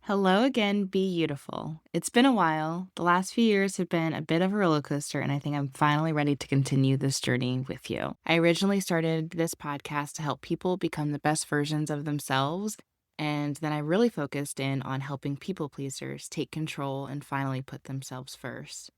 Hello again, be beautiful. It's been a while. The last few years have been a bit of a roller coaster, and I think I'm finally ready to continue this journey with you. I originally started this podcast to help people become the best versions of themselves, and then I really focused in on helping people pleasers take control and finally put themselves first.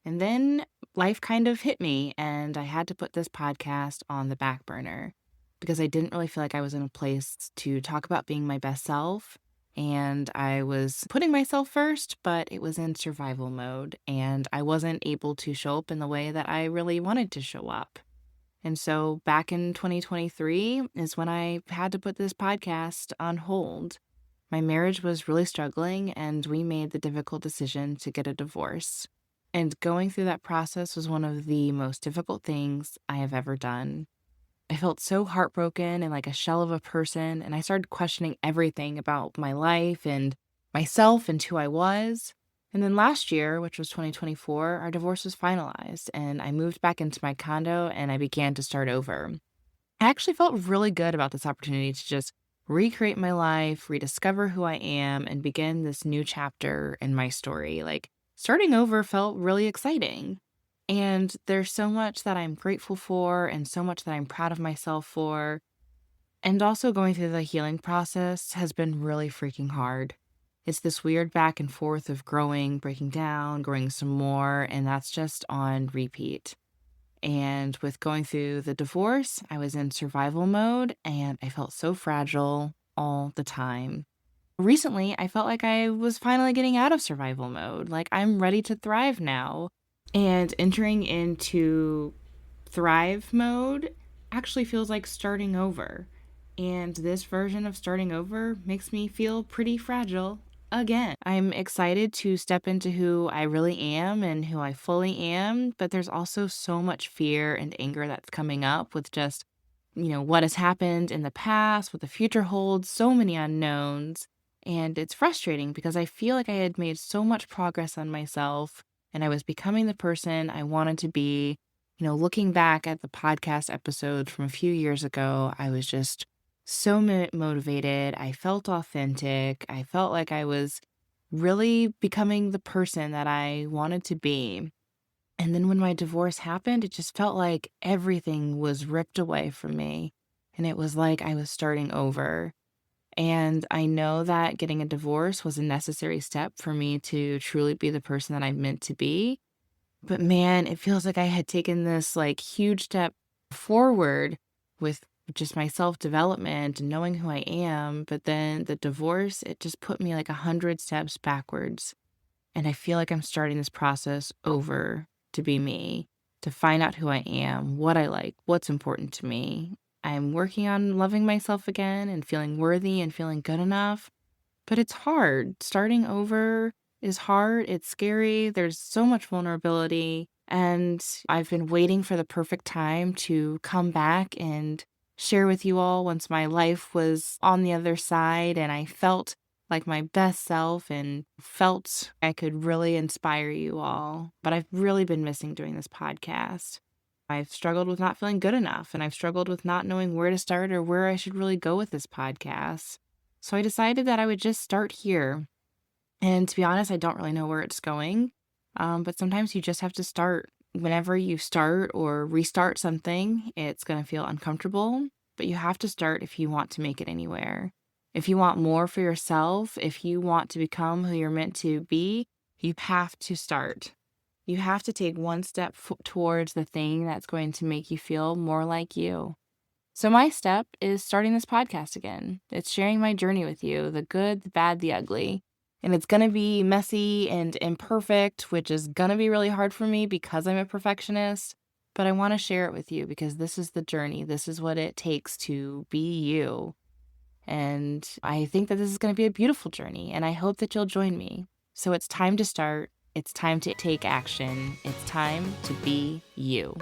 And then life kind of hit me, and I had to put this podcast on the back burner because I didn't really feel like I was in a place to talk about being my best self. And I was putting myself first, but it was in survival mode, and I wasn't able to show up in the way that I really wanted to show up. And so back in 2023 is when I had to put this podcast on hold. My marriage was really struggling, and we made the difficult decision to get a divorce. And going through that process was one of the most difficult things I have ever done. I felt so heartbroken and like a shell of a person, and I started questioning everything about my life and myself and who I was. And then last year, which was 2024, our divorce was finalized, and I moved back into my condo and I began to start over. I actually felt really good about this opportunity to just recreate my life, rediscover who I am, and begin this new chapter in my story. Like, starting over felt really exciting. And there's so much that I'm grateful for and so much that I'm proud of myself for. And also going through the healing process has been really freaking hard. It's this weird back and forth of growing, breaking down, growing some more, and that's just on repeat. And with going through the divorce, I was in survival mode and I felt so fragile all the time. Recently, I felt like I was finally getting out of survival mode. Like I'm ready to thrive now. And entering into thrive mode actually feels like starting over. And this version of starting over makes me feel pretty fragile again. I'm excited to step into who I really am and who I fully am, but there's also so much fear and anger that's coming up with just, what has happened in the past, what the future holds, so many unknowns. And it's frustrating because I feel like I had made so much progress on myself and I was becoming the person I wanted to be. Looking back at the podcast episode from a few years ago, I was just so motivated. I felt authentic. I felt like I was really becoming the person that I wanted to be. And then when my divorce happened, it just felt like everything was ripped away from me. And it was like I was starting over. And I know that getting a divorce was a necessary step for me to truly be the person that I'm meant to be. But man, it feels like I had taken this like huge step forward with just my self-development and knowing who I am. But then the divorce, it just put me like 100 steps backwards. And I feel like I'm starting this process over to be me, to find out who I am, what I like, what's important to me. I'm working on loving myself again and feeling worthy and feeling good enough. But it's hard. Starting over is hard. It's scary. There's so much vulnerability. And I've been waiting for the perfect time to come back and share with you all once my life was on the other side and I felt like my best self and felt I could really inspire you all. But I've really been missing doing this podcast. I've struggled with not feeling good enough, and I've struggled with not knowing where to start or where I should really go with this podcast. So I decided that I would just start here. And to be honest, I don't really know where it's going. But sometimes you just have to start. Whenever you start or restart something, it's going to feel uncomfortable, but you have to start if you want to make it anywhere. If you want more for yourself, if you want to become who you're meant to be, you have to start. You have to take one step towards the thing that's going to make you feel more like you. So my step is starting this podcast again. It's sharing my journey with you, the good, the bad, the ugly. And it's going to be messy and imperfect, which is going to be really hard for me because I'm a perfectionist. But I want to share it with you because this is the journey. This is what it takes to be you. And I think that this is going to be a beautiful journey, and I hope that you'll join me. So it's time to start. It's time to take action. It's time to be you.